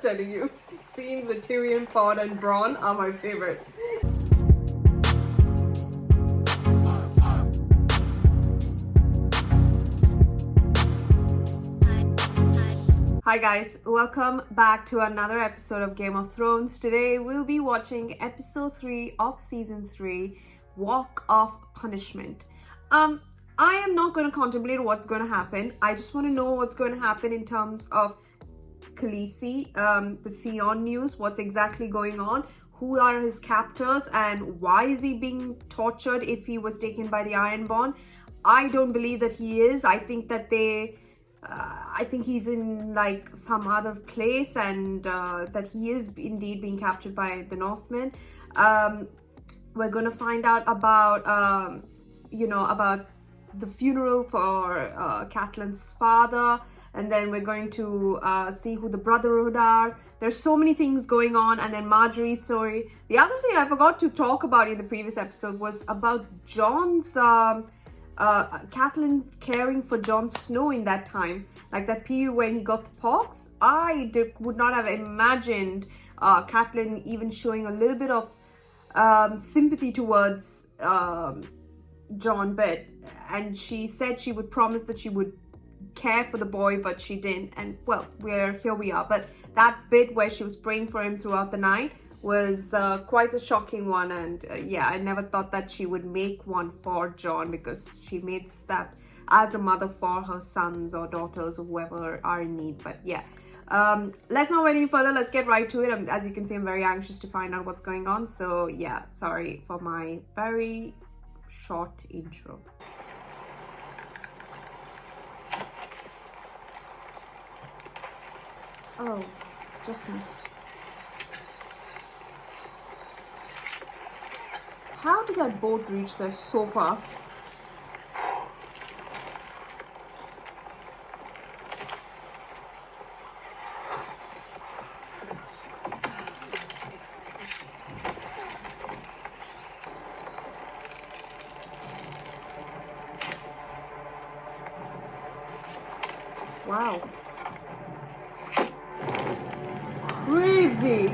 telling you. Scenes with Tyrion, Pod, and Bronn are my favorite. Hi guys, welcome back to another episode of Game of Thrones. Today we'll be watching episode 3 of season 3, Walk of Punishment. I am not going to contemplate what's going to happen. I just want to know what's going to happen in terms of Khaleesi, the Theon news, what's exactly going on, who are his captors, and why is he being tortured if he was taken by the Ironborn. I don't believe that he is. I think that I think he's in like some other place, and that he is indeed being captured by the Northmen. We're going to find out about, about the funeral for Catelyn's father, and then we're going to see who the Brotherhood are. There's so many things going on, and then Marjorie's story. The other thing I forgot to talk about in the previous episode was about Jon's Catelyn caring for Jon Snow in that time, like that period when he got the pox. Would not have imagined Catelyn even showing a little bit of sympathy towards Jon, and she said she would promise that she would care for the boy, but she didn't. And well, here we are. But that bit where she was praying for him throughout the night was quite a shocking one, and yeah, I never thought that she would make one for Jon, because she makes that as a mother for her sons or daughters or whoever are in need. But yeah, let's not wait any further. Let's get right to it. As you can see, I'm very anxious to find out what's going on. So yeah, sorry for my very short intro. Oh, just missed. How did that boat reach there so fast? Wow. Crazy.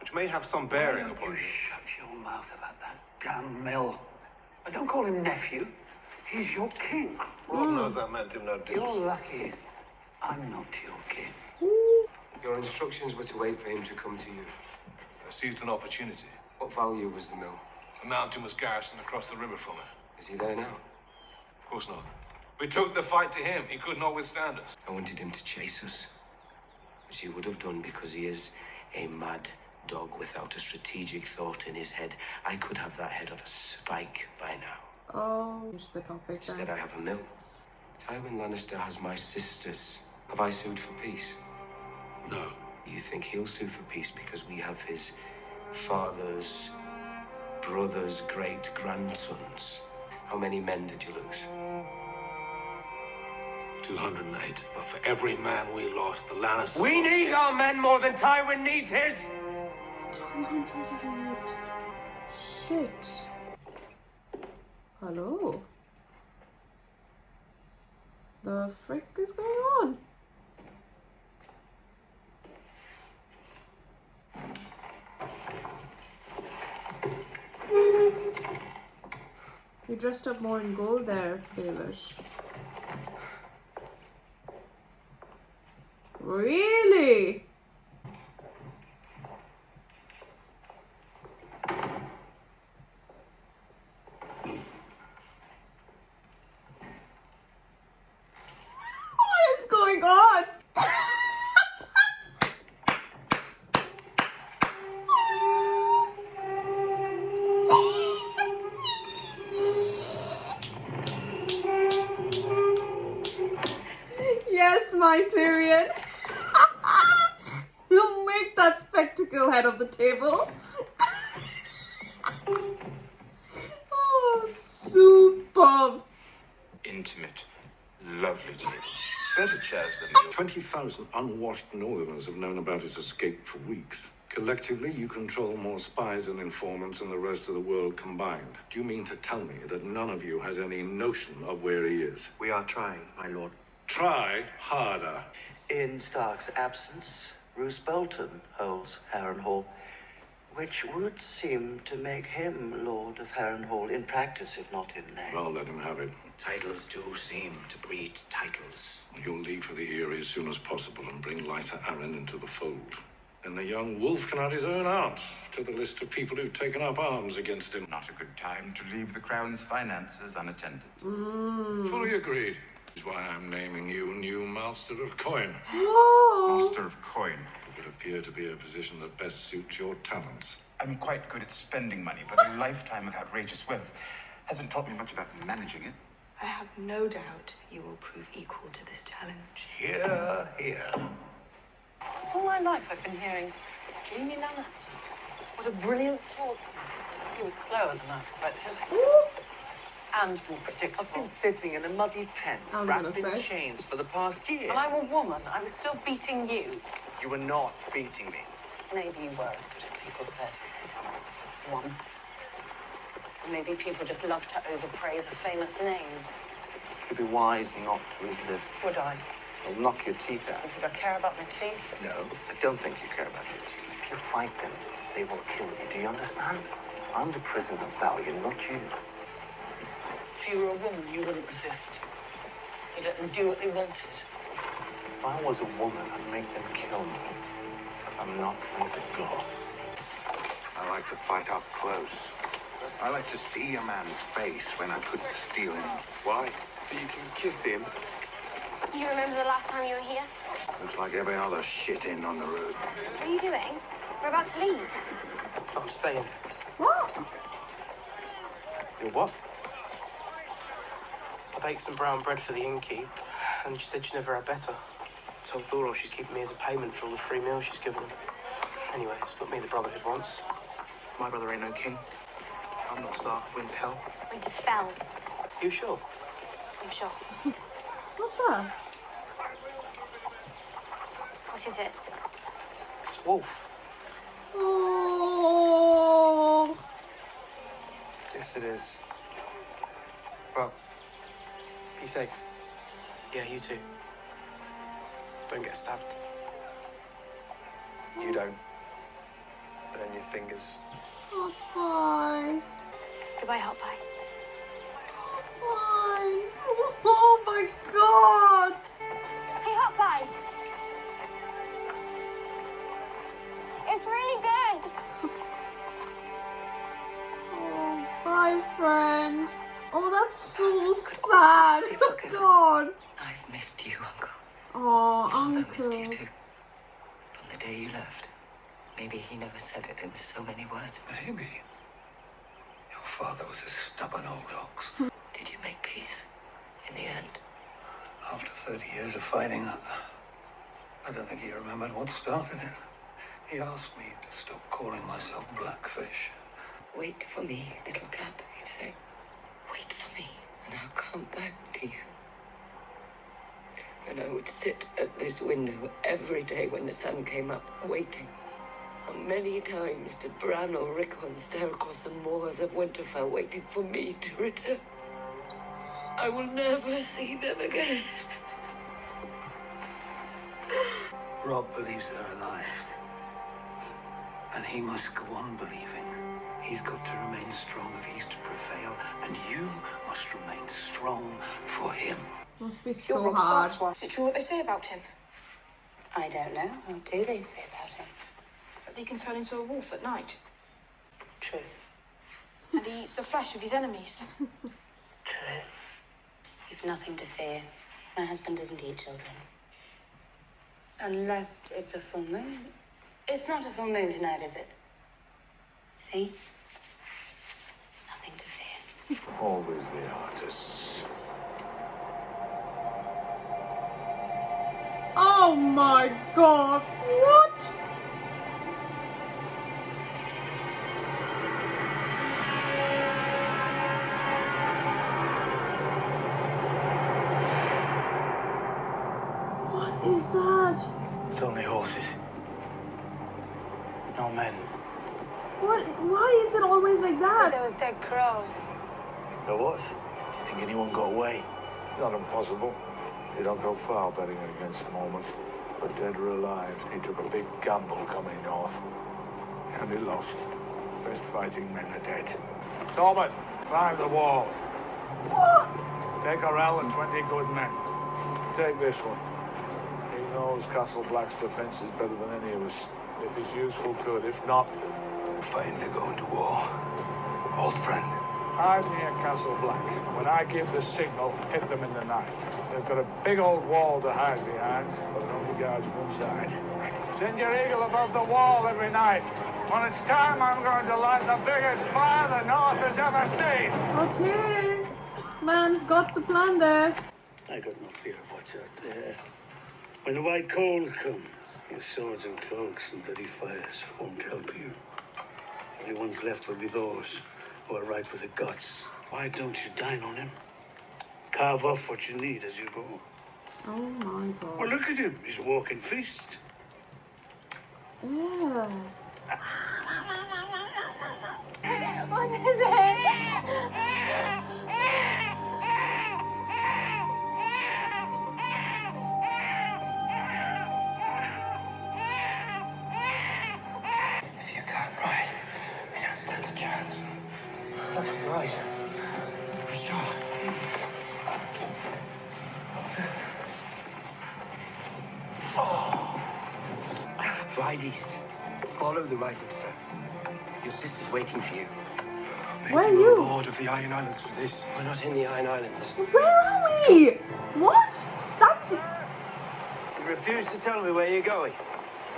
Which may have some bearing upon you. Shut your mouth about that damn mill. I don't call him nephew. He's your king. Robb knows that meant him no difference. You're lucky I'm not your king. Your instructions were to wait for him to come to you. I seized an opportunity. What value was the mill? The mountain was garrisoned across the river from it. Is he there now? Of course not. We took the fight to him. He could not withstand us. I wanted him to chase us, which he would have done because he is a mad dog without a strategic thought in his head. I could have that head on a spike by now. Oh, it's the topic. Instead, I have a mill. Tywin Lannister has my sisters. Have I sued for peace? No. You think he'll sue for peace because we have his father's brother's great-grandsons? How many men did you lose? 208. But for every man we lost, the Lannisters... We need our men more than Tywin needs his! 200. Shit. Hello? The frick is going on? You dressed up more in gold there, Baelish. Really? What is going on? Yes, my Tyrion. You make that spectacle head of the table. Oh, superb. Intimate. Lovely to Better chairs than you. 20,000 unwashed northerners have known about his escape for weeks. Collectively, you control more spies and informants than the rest of the world combined. Do you mean to tell me that none of you has any notion of where he is? We are trying, my lord. Try harder. In Stark's absence, Roose Bolton holds Harrenhal, which would seem to make him Lord of Harrenhal in practice, if not in name. Well, let him have it. Titles do seem to breed titles. You'll leave for the Eyrie as soon as possible and bring Lysa Arryn into the fold. And the young wolf can add his own art to the list of people who've taken up arms against him. Not a good time to leave the Crown's finances unattended. Fully agreed. Is why I'm naming you new Master of Coin. Master of Coin. It would appear to be a position that best suits your talents. I'm quite good at spending money, but a lifetime of outrageous wealth hasn't taught me much about managing it. I have no doubt you will prove equal to this challenge. Here, here. All my life I've been hearing, Jaime Lannister. What a brilliant swordsman. He was slower than I expected. And more predictable. I've been sitting in a muddy pen, wrapped in chains for the past year. And I'm a woman. I was still beating you. You were not beating me. Maybe you were as good as people said. Once. Or maybe people just love to overpraise a famous name. You'd be wise not to resist. Would I? I'll knock your teeth out. You think I care about my teeth? No, I don't think you care about your teeth. If you fight them, they will kill you. Do you understand? I'm the prison of Valiant, not you. If you were a woman, you wouldn't resist. You'd let them do what they wanted. If I was a woman, I'd make them kill me. But I'm not from the gods. I like to fight up close. I like to see a man's face when I put the steel in. Why? So you can kiss him? You remember the last time you were here? Looks like every other shit in on the road. What are you doing? We're about to leave. I'm staying. What? You're what? I baked some brown bread for the innkeep, and she said she never had better. Told Thorol she's keeping me as a payment for all the free meals she's given him. Anyway, it's not me the Brotherhood wants. My brother ain't no king. I'm not Stark of Winterfell. Winterfell. You sure? I'm sure. What's that? What is it? It's a wolf. Oh. Yes, it is. Well, be safe. Yeah, you too. Don't get stabbed. You don't. Burn your fingers. Oh, bye. Goodbye, Hot Pie. Bye. Oh my god. Hey, Hot Pie. It's really good. Oh, bye, friend. Oh, that's so sad. Oh, God. I've missed you, Uncle. Oh, Father missed you Uncle. too. From the day you left. Maybe he never said it in so many words. Maybe. Your father was a stubborn old ox. Did you make peace in the end? After 30 years of fighting, I don't think he remembered what started it. He asked me to stop calling myself Blackfish. Wait for me, little cat, he'd say. Wait for me, and I'll come back to you. And I would sit at this window every day when the sun came up, waiting. How many times did Bran or Rickon stare across the moors of Winterfell, waiting for me to return? I will never see them again. Robb believes they're alive. And he must go on believing. He's got to remain strong if he's to prevail. And you must remain strong for him. Must be so hard. Is it true what they say about him? I don't know. What do they say about him? That they can turn into a wolf at night. True. And he eats the flesh of his enemies. True. You've nothing to fear. My husband doesn't eat children. Unless it's a full moon. It's not a full moon tonight, is it? See? Nothing to fear. Always the artists. Oh my god. What? What is that? It's only horses. No men. What? Why is it always like that? There was dead crows. There was? Do you think anyone got away? Not impossible. You don't go far betting against Mormont, but dead or alive, he took a big gamble coming north. And he lost. Best fighting men are dead. Talbot, climb the wall. What? Take Orell and 20 good men. Take this one. He knows Castle Black's defense is better than any of us. If he's useful, good. If not, Fine to go into war. Old friend. hide near Castle Black. When I give the signal, hit them in the night. They've got a big old wall to hide behind, but it only guards one side. Send your eagle above the wall every night. When it's time, I'm going to light the biggest fire the North has ever seen. Okay. Man's got the plan there. I got no fear of what's out there. When the white cold comes, your swords and cloaks and bloody fires won't help you. The only ones left will be those who are right with the guts. Why don't you dine on him? Carve off what you need as you go. Oh my god. Well, look at him. He's a walking feast. Yeah. What is it? If you can't ride, you don't stand a chance. I can ride. For sure. Ride east. Follow the rising sun. Your sister's waiting for you. Where are you? Lord of the Iron Islands for this. We're not in the Iron Islands. Where are we? What? That's it. You refuse to tell me where you're going.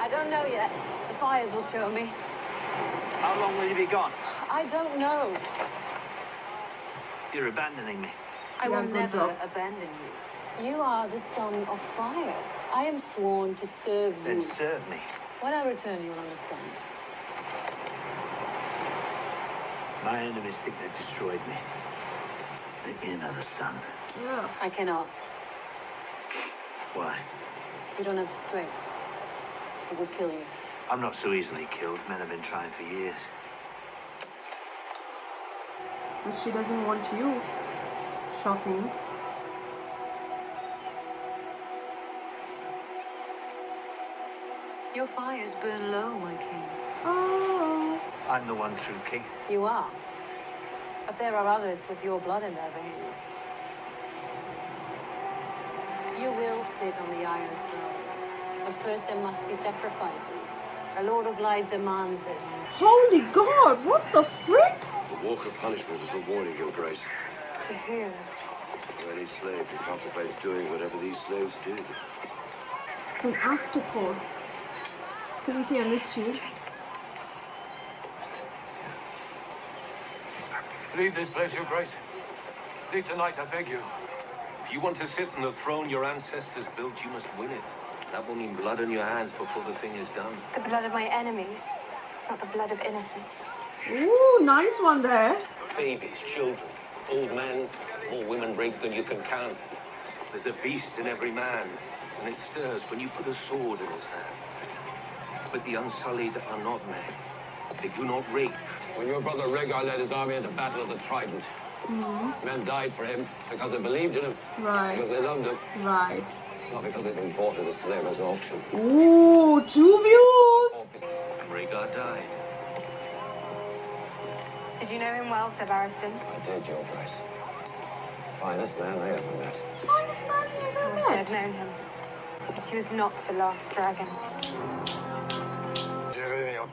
I don't know yet. The fires will show me. How long will you be gone? I don't know. You're abandoning me. I Yeah, will good never job. abandon you. You are the son of fire. I am sworn to serve you. Then serve me. When I return, you'll understand. My enemies think they've destroyed me. The inn of the sun. Ugh. I cannot. Why? You don't have the strength. It would kill you. I'm not so easily killed. Men have been trying for years. But she doesn't want you. Shocking. Your fires burn low, my king. Oh. I'm the one true king. You are. But there are others with your blood in their veins. You will sit on the Iron Throne. But first there must be sacrifices. The Lord of Light demands it. Holy God, what the frick? The walk of punishment is a warning, Your Grace. To who? For any slave who contemplates doing whatever these slaves did. It's an astropod. Khaleesi, I missed you. Leave this place, Your Grace. Leave tonight, I beg you. If you want to sit on the throne your ancestors built, you must win it. That will mean blood on your hands before the thing is done. The blood of my enemies, not the blood of innocents. Ooh, nice one there. Babies, children, old men, more women raped than you can count. There's a beast in every man, and it stirs when you put a sword in his hand. But the Unsullied are not men. They do not rape. When your brother Rhaegar led his army into battle of the Trident, men died for him because they believed in him, Right. because they loved him, Right. not because they'd been bought at a slaver's auction. Ooh, two views. And Rhaegar died. Did you know him well, Sir Barristan? I did, Your Grace. Finest man I ever met. Finest man you I ever wish I met. had known him. But he was not the last dragon.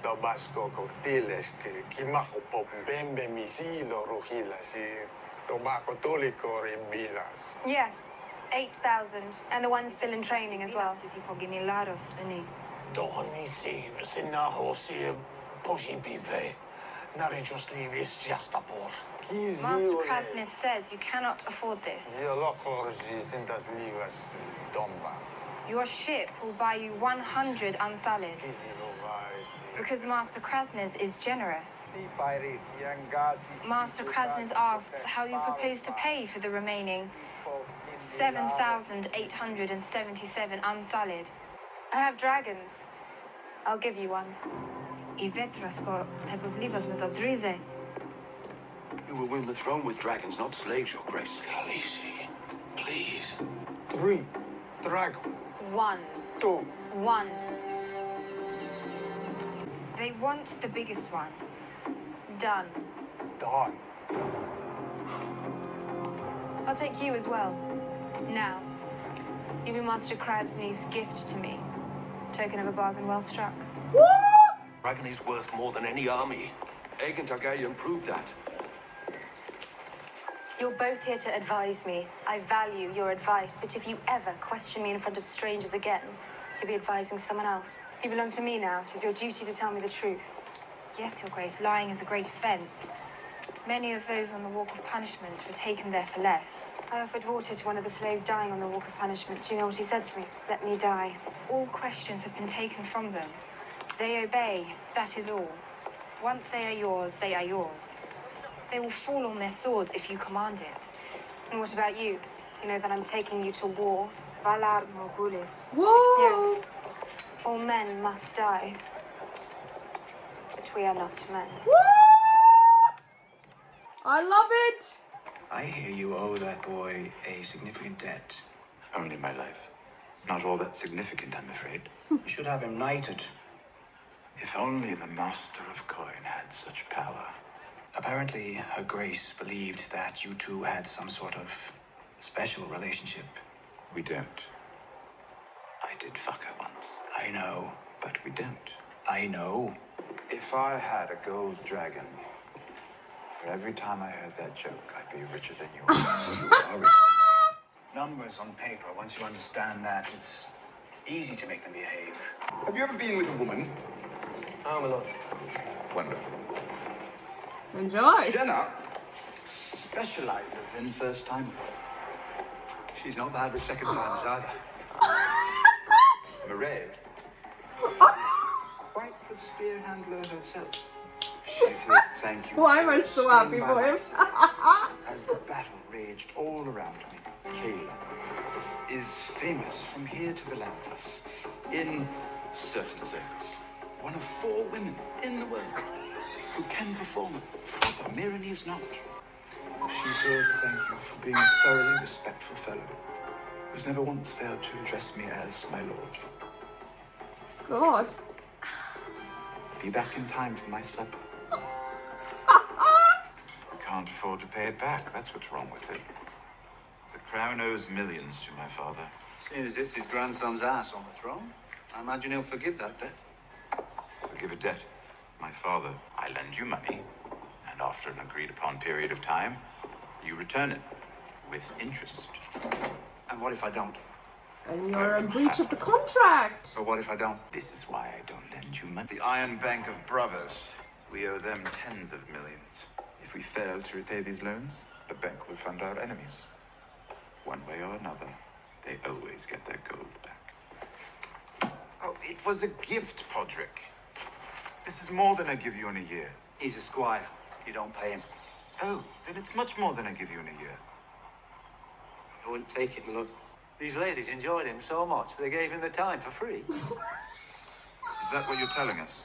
Tabasco coctiles que kimaho pop bembe misilo rojilas y tobacco toliko rimbilas. Yes, 8,000. And the one's still in training as well. Doni si sinaho si poji bive. Narijosli is just a por. Master Krasnis says you cannot afford this. Sintas livas domba. Your ship will buy you 100 Unsullied. Because Master Krasnis is generous. Master Krasnis asks how you propose to pay for the remaining 7,877 Unsullied. I have dragons. I'll give you one. You will win the throne with dragons, not slaves, Your Grace. Khaleesi, please. 3. Drag. 1. 2. 1. They want the biggest one. Done. Done. I'll take you as well. Now, you'll be Master Krasny's gift to me. Token of a bargain well struck. Dragon is worth more than any army. Aegon Targaryen proved that. You're both here to advise me. I value your advice, but if you ever question me in front of strangers again, you'll be advising someone else. You belong to me now. It is your duty to tell me the truth. Yes, Your Grace, lying is a great offence. Many of those on the Walk of Punishment were taken there for less. I offered water to one of the slaves dying on the Walk of Punishment. Do you know what he said to me? Let me die. All questions have been taken from them. They obey, that is all. Once they are yours, they are yours. They will fall on their swords if you command it. And what about you? You know that I'm taking you to war. Valar Morghulis. Whoa! Yes. All men must die. But we are not men. I love it! I hear you owe that boy a significant debt. Only my life. Not all that significant, I'm afraid. You should have him knighted. If only the Master of Coin had such power. Apparently, Her Grace believed that you two had some sort of special relationship. We don't. I did fuck her once. I know. But we don't. I know. If I had a gold dragon, for every time I heard that joke, I'd be richer than you are. You are richer. Numbers on paper, once you understand that, it's easy to make them behave. Have you ever been with a woman? Oh, my lord. Wonderful. Enjoy. Jenna specializes in first timers. She's not bad with second timers either. Mairead quite the spear handler herself. She's here to thank you. Why am I so happy for him? As the battle raged all around me, Kayla is famous from here to Volantis in certain circles. One of 4 women in the world who can perform a proper Mirren is not. She's here to thank you for being a thoroughly respectful fellow who's never once failed to address me as my lord. God. Be back in time for my supper. We can't afford to pay it back. That's what's wrong with it. The crown owes millions to my father. Seeing as it's his grandson's ass on the throne, I imagine he'll forgive that debt. Forgive a debt. My father, I lend you money, and after an agreed-upon period of time, you return it with interest. And what if I don't? And you're in breach of the contract. Or what if I don't? This is why I don't lend you money. The Iron Bank of Brothers. We owe them tens of millions. If we fail to repay these loans, the bank will fund our enemies. One way or another, they always get their gold back. Oh, it was a gift, Podrick. This is more than I give you in a year. He's a squire. You don't pay him. Oh, then it's much more than I give you in a year. I wouldn't take it, my lord. These ladies enjoyed him so much, they gave him the time for free. Is that what you're telling us?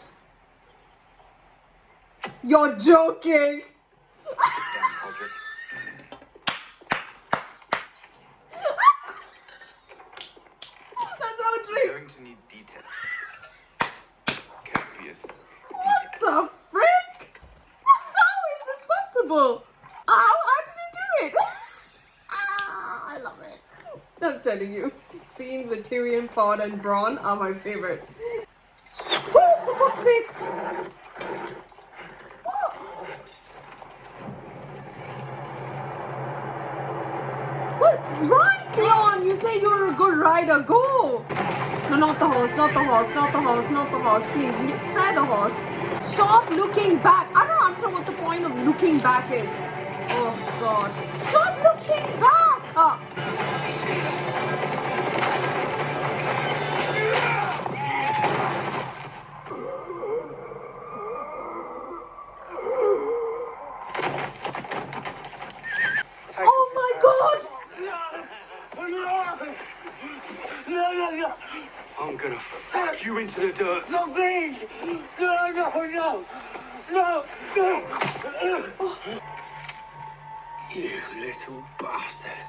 You're joking. Sit down, Podrick. That's how it We're reads. going to need details. Copious. What the frick? How is this possible? How did he do it? I love it. I'm telling you, scenes with Tyrion, Pod, and Bronn are my favorite. Oh, for fuck's sake! What? Right, Leon! You say you're a good rider. Go! No, not the horse, not the horse, not the horse, not the horse. Please, spare the horse. Stop looking back. I don't understand what the point of looking back is. Oh, God. Stop looking back! Oh, my God! No. I'm gonna fuck you into the dirt. No, please. No. You little bastard.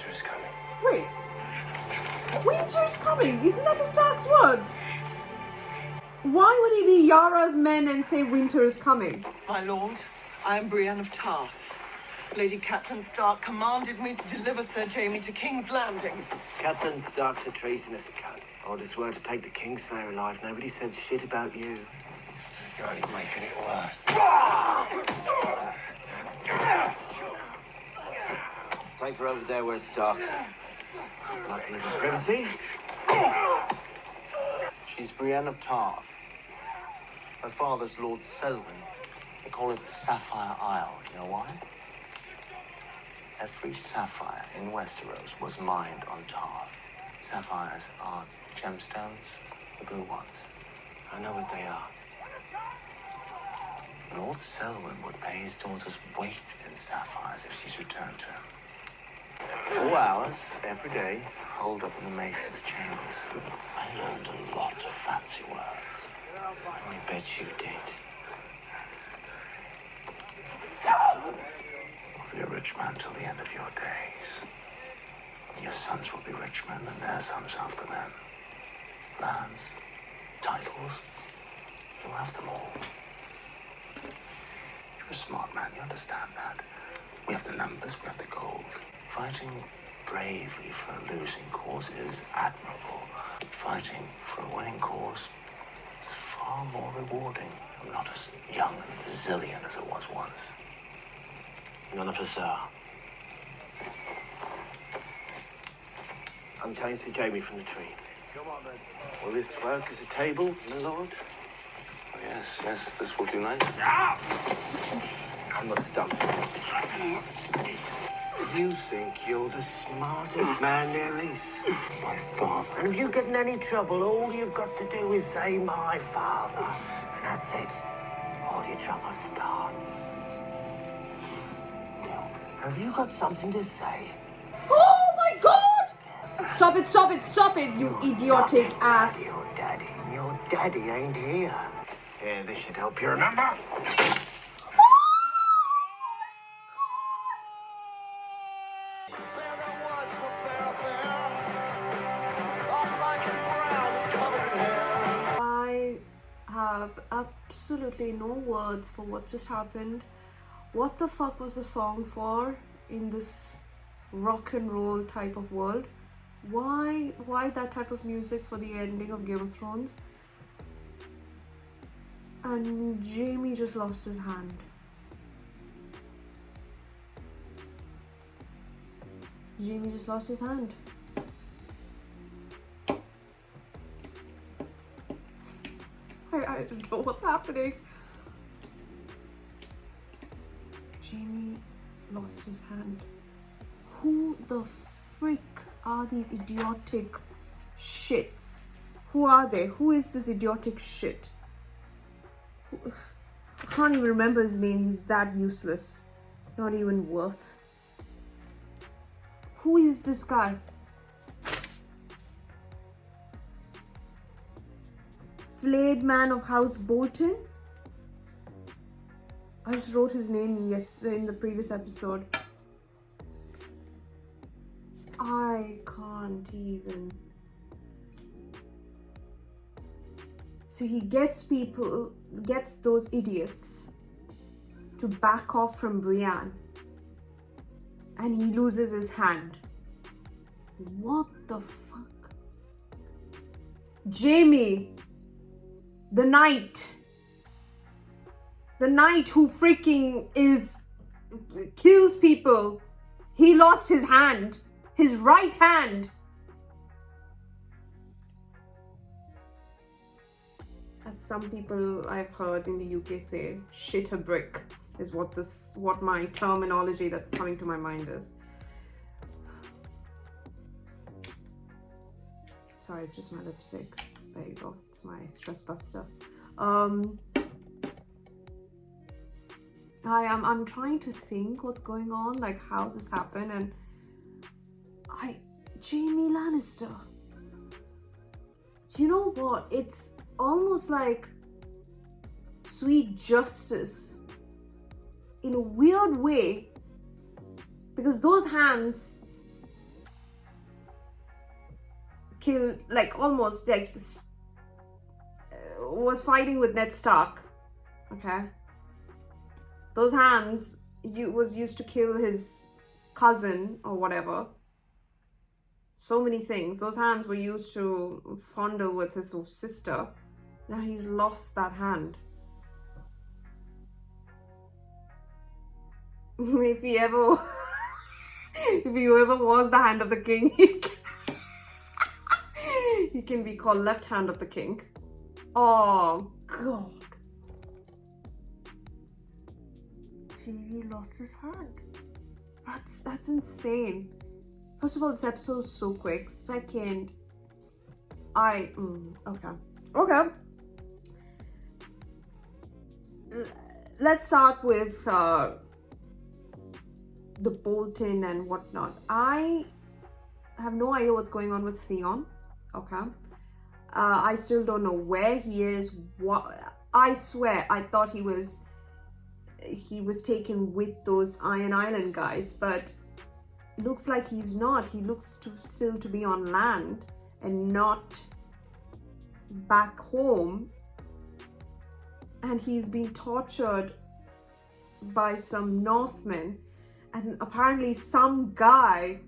Winter is coming. Wait. Winter's coming? Isn't that the Stark's words? Why would he be Yara's men and say winter is coming? My lord, I am Brienne of Tarth. Lady Catelyn Stark commanded me to deliver Sir Jaimie to King's Landing. Captain Stark's a treasonous cunt. I just swear to take the Kingslayer alive. Nobody said shit about you. You're only making it worse. Take her over there where it's dark. Like a little privacy. She's Brienne of Tarth. Her father's Lord Selwyn. They call it the Sapphire Isle. You know why? Every sapphire in Westeros was mined on Tarth. Sapphires are gemstones, the blue ones. I know what they are. Lord Selwyn would pay his daughter's weight in sapphires if she's returned to him. 4 hours every day, holed up in the Mason's chambers. I learned a lot of fancy words. I bet you did. Be a rich man till the end of your days. Your sons will be rich men and their sons after them. Lands, titles, you'll have them all. You're a smart man, you understand that. We have the numbers, we have the gold. Fighting bravely for a losing cause is admirable. Fighting for a winning cause is far more rewarding. I'm not as young and resilient as I was once. None of us are. I'm telling Sir Jaimie from the tree. Come on, then. Will this work as a table, my lord? Oh, yes, this will do nicely. I must stop. You think you're the smartest man there is? My father. And if you get in any trouble, all you've got to do is say, my father. And that's it. All your troubles are gone. Have you got something to say? Oh my god! Stop it, you idiotic ass. Your daddy ain't here. Yeah, this should help you remember. I have absolutely no words for what just happened. What the fuck was the song for in this rock and roll type of world? Why that type of music for the ending of Game of Thrones? And Jaimie just lost his hand. Jaimie just lost his hand. I don't know what's happening. Jaimie lost his hand. Who the frick are these idiotic shits? Who are they? Who is this idiotic shit? I can't even remember his name. He's that useless. Not even worth. Who is this guy? Flayed Man of House Bolton? I just wrote his name yesterday in the previous episode. I can't even. So he gets those idiots to back off from Brienne. And he loses his hand. What the fuck? Jaimie, the knight who freaking kills people. He lost his hand, his right hand. As some people I've heard in the UK say, shit a brick is what my terminology that's coming to my mind is. Sorry, it's just my lipstick. There you go. It's my stress buster. I'm trying to think what's going on, like how this happened, and Jaime Lannister. You know what? It's almost like sweet justice in a weird way, because those hands killed, like almost like was fighting with Ned Stark. Okay, those hands was used to kill his cousin or whatever. So many things. Those hands were used to fondle with his sister. Now he's lost that hand. If he ever was the hand of the king, he can be called left hand of the king. Oh God. He lost his hand. That's insane. First of all, this episode is so quick. Second, okay. Let's start with the Bolton and whatnot. I have no idea what's going on with Theon. Okay. I still don't know where he is. What? I swear, I thought he was taken with those Iron Island guys, but looks like he's not. He looks still to be on land and not back home, and he's been tortured by some Northmen, and apparently some guy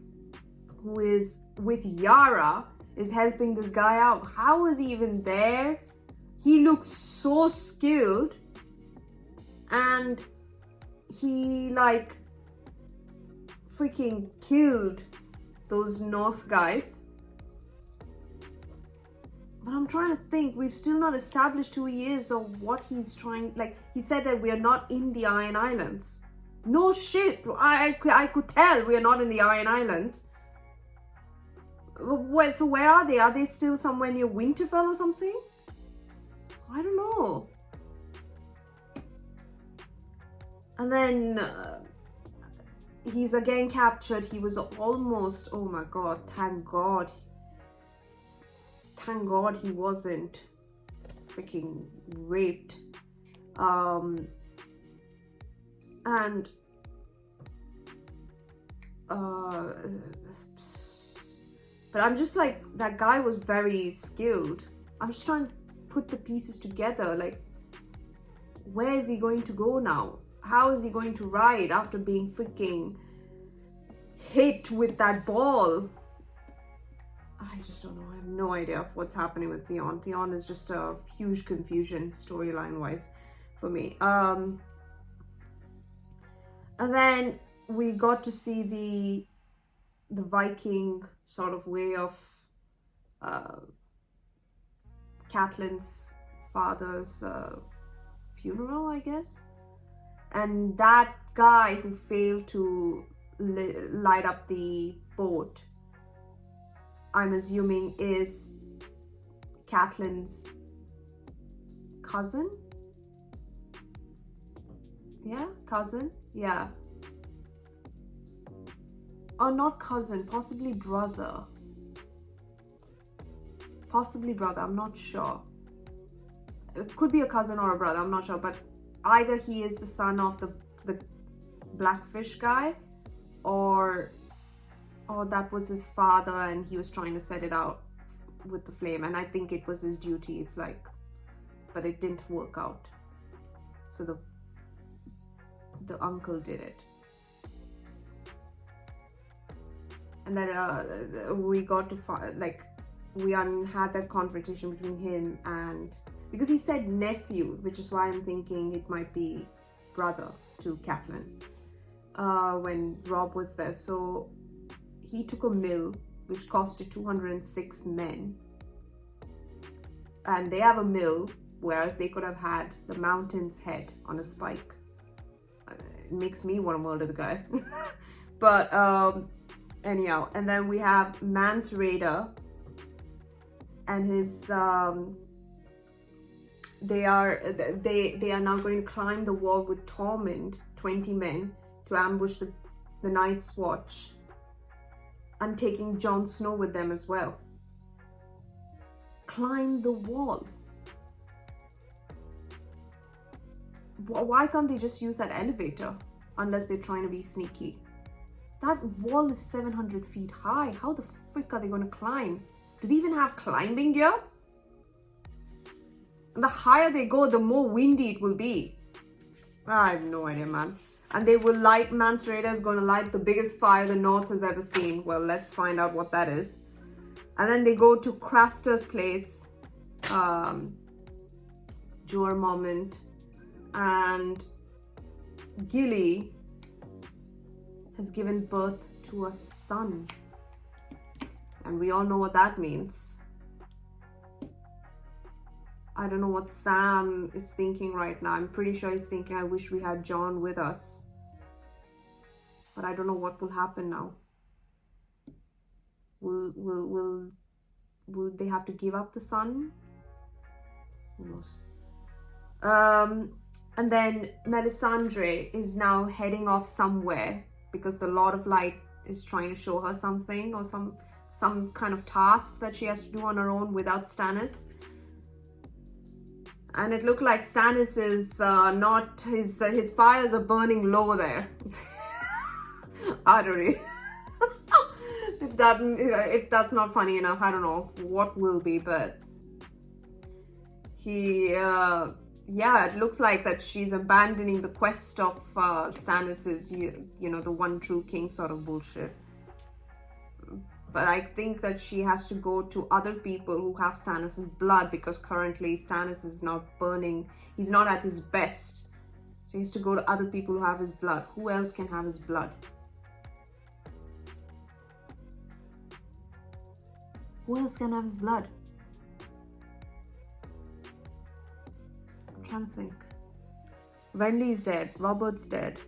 who is with Yara is helping this guy out. How is he even there? He looks so skilled, and he like freaking killed those North guys. But I'm trying to think, we've still not established who he is or what he's trying. Like, he said that we are not in the Iron Islands. No shit, I could tell we are not in the Iron Islands. So where are they? Are they still somewhere near Winterfell or something? I don't know. And then he's again captured. He was almost, oh my God, thank God he wasn't freaking raped. But I'm just like, that guy was very skilled. I'm just trying to put the pieces together. Like, where is he going to go now? How is he going to ride after being freaking hit with that ball? I just don't know. I have no idea what's happening with Theon. Theon is just a huge confusion storyline wise for me. And then we got to see the Viking sort of way of Catelyn's father's funeral, I guess. And that guy who failed to light up the boat, I'm assuming, is Catelyn's cousin? Yeah, cousin? Yeah. Or not cousin, possibly brother. Possibly brother, I'm not sure. It could be a cousin or a brother, I'm not sure. But either he is the son of the Blackfish guy, or that was his father and he was trying to set it out with the flame, and I think it was his duty. It's like, but it didn't work out, so the uncle did it. And then we got to find, like, we had that confrontation between him and, because he said nephew, which is why I'm thinking it might be brother to Catelyn, when Robb was there. So he took a mill which costed 206 men, and they have a mill, whereas they could have had the Mountain's head on a spike. It makes me want to murder the guy. But anyhow, and then we have Mance Rayder and his they are now going to climb the wall with Tormund, 20 men, to ambush the Night's Watch, and taking Jon Snow with them as well. Climb the wall. Why can't they just use that elevator, unless they're trying to be sneaky? That wall is 700 feet high. How the frick are they going to climb? Do they even have climbing gear? And the higher they go, the more windy it will be. I have no idea, man. And they will light, Mance Rayder is going to light the biggest fire the North has ever seen. Well, let's find out what that is. And then they go to Craster's place. Jor Moment. And Gilly has given birth to a son. And we all know what that means. I don't know what Sam is thinking right now. I'm pretty sure he's thinking, I wish we had Jon with us. But I don't know what will happen now. Will they have to give up the son? Who knows? And then Melisandre is now heading off somewhere because the Lord of Light is trying to show her something or some kind of task that she has to do on her own without Stannis. And it looked like Stannis is not, his fires are burning low there. I don't know. If that's not funny enough, I don't know what will be, but he, yeah, it looks like that she's abandoning the quest of Stannis's, you know, the one true king sort of bullshit. But I think that she has to go to other people who have Stannis' blood because currently Stannis is not burning. He's not at his best. So he has to go to other people who have his blood. Who else can have his blood? Who else can have his blood? I'm trying to think. Renly's dead. Robert's dead.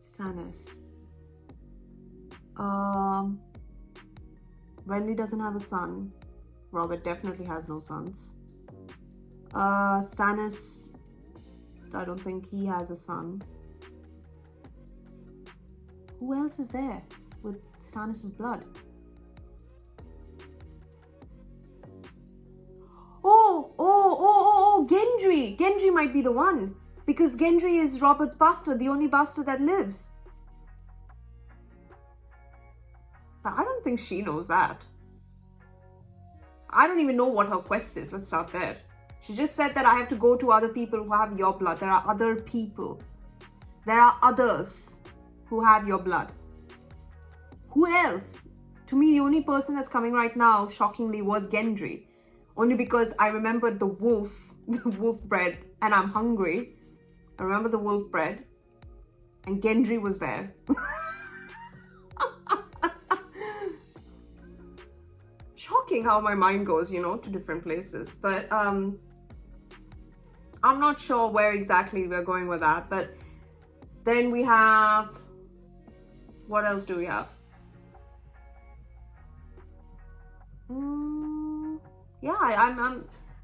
Stannis. Renly doesn't have a son. Robert definitely has no sons. Stannis, I don't think he has a son. Who else is there with Stannis' blood? Oh, Gendry! Gendry might be the one. Because Gendry is Robert's bastard, the only bastard that lives. But I don't think she knows that. I don't even know what her quest is. Let's start there. She just said that I have to go to other people who have your blood. There are other people. There are others who have your blood. Who else? To me, the only person that's coming right now, shockingly, was Gendry. Only because I remembered the wolf bread, and I'm hungry. I remember the wolf bread, and Gendry was there. Shocking how my mind goes, you know, to different places. But I'm not sure where exactly we're going with that. But then we have, what else do we have? Yeah,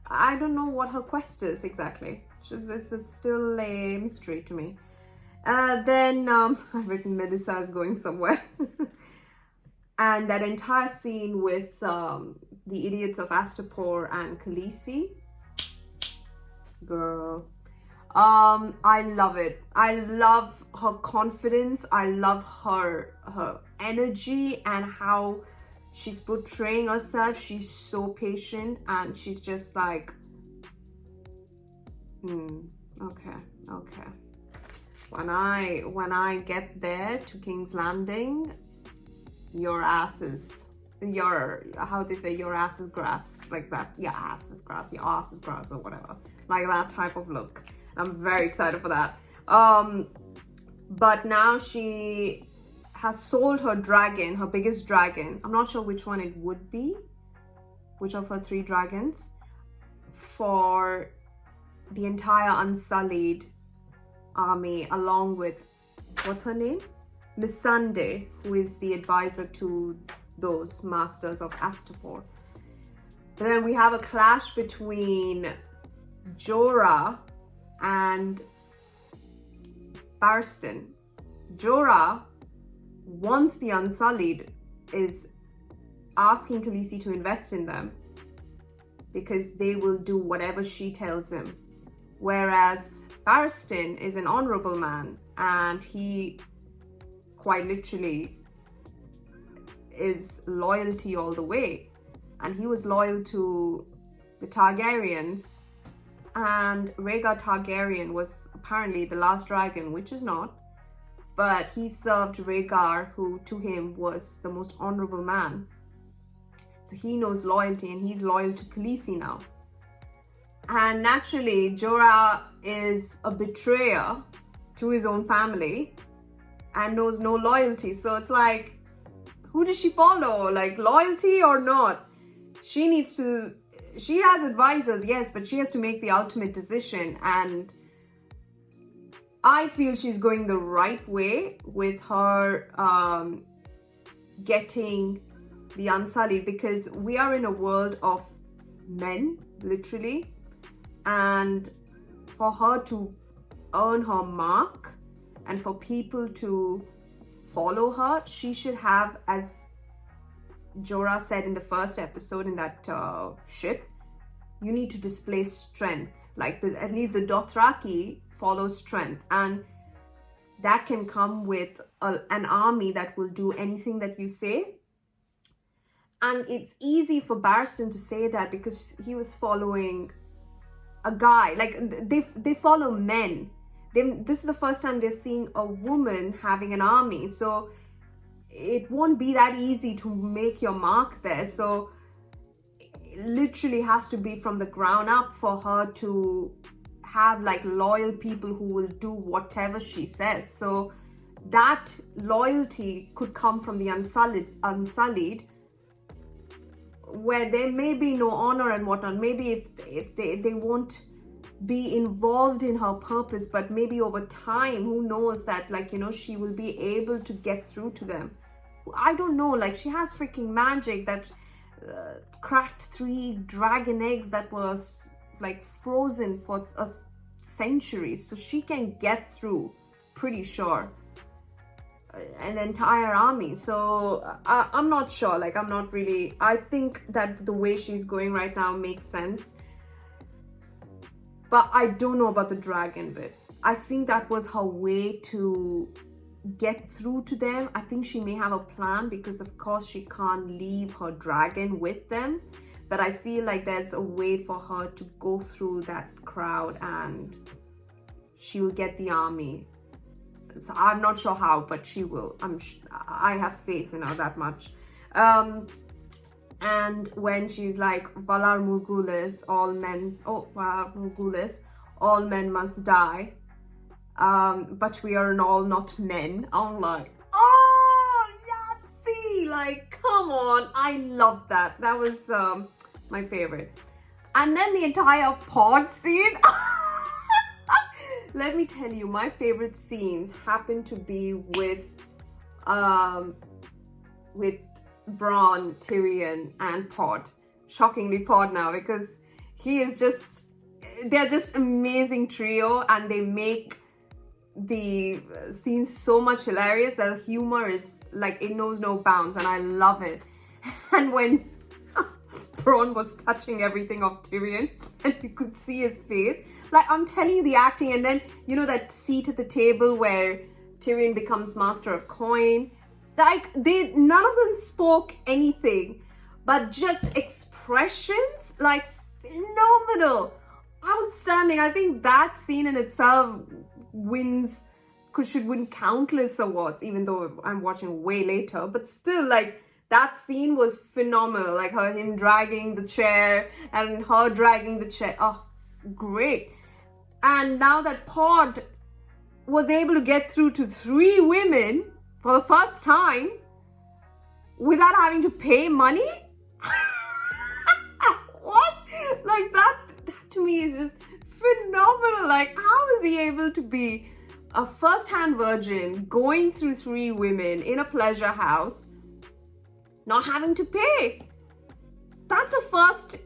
I don't know what her quest is exactly. It's still a mystery to me. Then I've written Medusa is going somewhere. And that entire scene with the idiots of Astapor and Khaleesi. Girl. I love it. I love her confidence. I love her energy and how she's portraying herself. She's so patient and she's just like, okay. When I get there to King's Landing, your ass is grass, like that. Your ass is grass, or whatever, like that type of look. I'm very excited for that. But now she has sold her dragon, her biggest dragon. I'm not sure which one it would be, which of her 3 dragons, for the entire Unsullied army, along with, what's her name? Melisandre, who is the advisor to those masters of Astapor. But then we have a clash between Jorah and Barristan. Jorah, once the Unsullied, is asking Khaleesi to invest in them because they will do whatever she tells them. Whereas Barristan is an honorable man and he quite literally is loyalty all the way. and he was loyal to the Targaryens. And Rhaegar Targaryen was apparently the last dragon, which is not. But he served Rhaegar, who to him was the most honorable man. So he knows loyalty, and he's loyal to Khaleesi now. And naturally, Jorah is a betrayer to his own family and knows no loyalty. So it's like, who does she follow? Like, loyalty or not? She has advisors, yes, but she has to make the ultimate decision. And I feel she's going the right way with her getting the Unsullied, because we are in a world of men, literally. And for her to earn her mark and for people to follow her, she should have, as Jorah said in the first episode in that ship, you need to display strength. Like at least the Dothraki follow strength, and that can come with an army that will do anything that you say. And it's easy for Barristan to say that because he was following a guy. Like they follow men. This is the first time they're seeing a woman having an army, so it won't be that easy to make your mark there. So it literally has to be from the ground up for her to have like loyal people who will do whatever she says. So that loyalty could come from the Unsullied, where there may be no honor and whatnot. Maybe if they won't be involved in her purpose, but maybe over time, who knows, that like, you know, she will be able to get through to them. I don't know, like she has freaking magic that cracked 3 dragon eggs that was like frozen for a century, so she can get through, pretty sure, an entire army. So I'm not sure, like I'm not really, I think that the way she's going right now makes sense, but I don't know about the dragon bit. I think that was her way to get through to them. I think she may have a plan, because of course she can't leave her dragon with them, but I feel like there's a way for her to go through that crowd and she will get the army. So I'm not sure how, but she will. I have faith in her that much. And when she's like, Valar Morghulis, all men, Valar Morghulis, all men must die, but we are all not men. I'm like, oh, Yahtzee! Like, come on. I love that. That was my favorite. And then the entire pod scene. Let me tell you, my favorite scenes happen to be with Bronn, Tyrion, and Pod. Shockingly Pod now, because he is just, they're just amazing trio, and they make the scenes so much hilarious that the humor is like, it knows no bounds, and I love it. And when Bronn was touching everything of Tyrion and you could see his face, like, I'm telling you, the acting. And then, you know, that seat at the table where Tyrion becomes master of coin, like none of them spoke anything, but just expressions, like phenomenal, outstanding. I think that scene in itself should win countless awards, even though I'm watching way later, but still, like, that scene was phenomenal. Like him dragging the chair and her dragging the chair. Oh, great. And now that Pod was able to get through to 3 women for the first time without having to pay money. What? Like that to me is just phenomenal. Like, how is he able to be a first-hand virgin going through 3 women in a pleasure house, not having to pay? That's a first,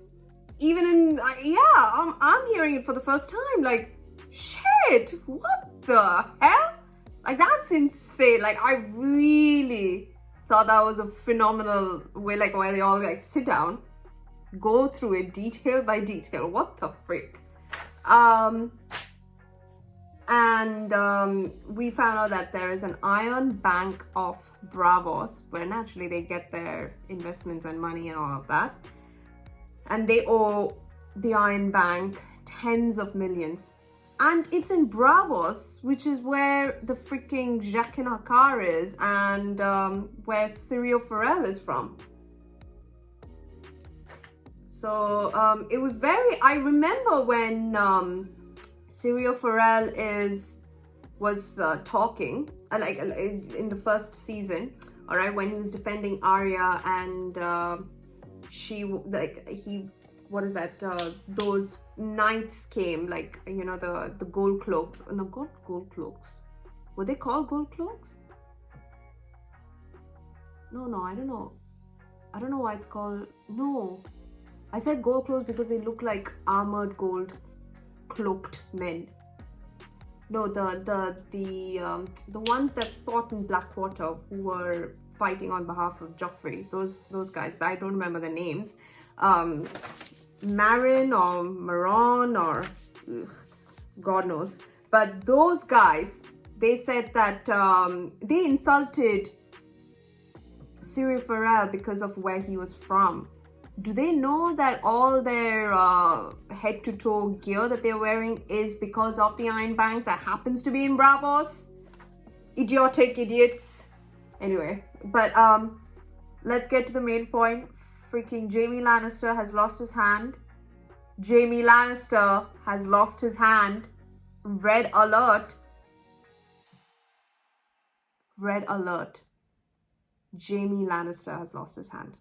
even in, I'm hearing it for the first time. Like, shit, what the hell? Like, that's insane. Like, I really thought that was a phenomenal way, like, where they all, like, sit down, go through it detail by detail. What the frick? We found out that there is an Iron Bank of Bravos, where naturally they get their investments and money and all of that. and they owe the Iron Bank tens of millions. And it's in Braavos, which is where the freaking Jaqen H'ghar is, and where Syrio Forel is from. So it was very, I remember when Syrio Forel was talking, like in the first season, all right, when he was defending Arya, and what is that? Those knights came, like, you know, the gold cloaks. No, not gold cloaks. Were they called gold cloaks? No, I don't know. I don't know why it's called. No, I said gold cloaks because they look like armored gold cloaked men. No, the ones that fought in Blackwater, who were fighting on behalf of Joffrey. Those guys. I don't remember their names. Marin or Maron or God knows. But those guys, they said that they insulted Syrio Forel because of where he was from. Do they know that all their head-to-toe gear that they're wearing is because of the Iron Bank that happens to be in Braavos? Idiotic idiots. Anyway, but let's get to the main point. Freaking Jaime Lannister has lost his hand. Jaime Lannister has lost his hand. Red alert. Red alert. Jaime Lannister has lost his hand.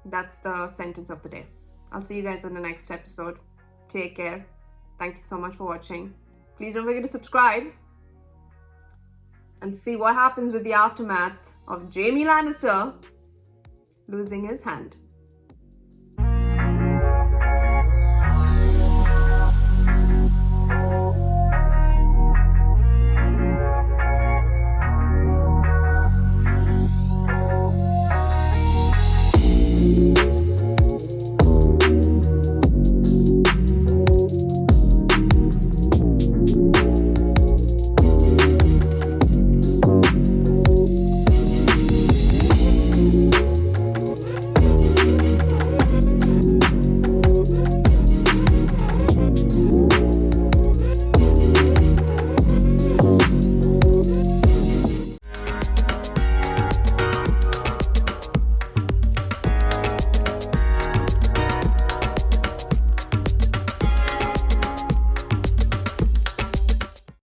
That's the sentence of the day. I'll see you guys in the next episode. Take care. Thank you so much for watching. Please don't forget to subscribe and see what happens with the aftermath of Jaime Lannister losing his hand.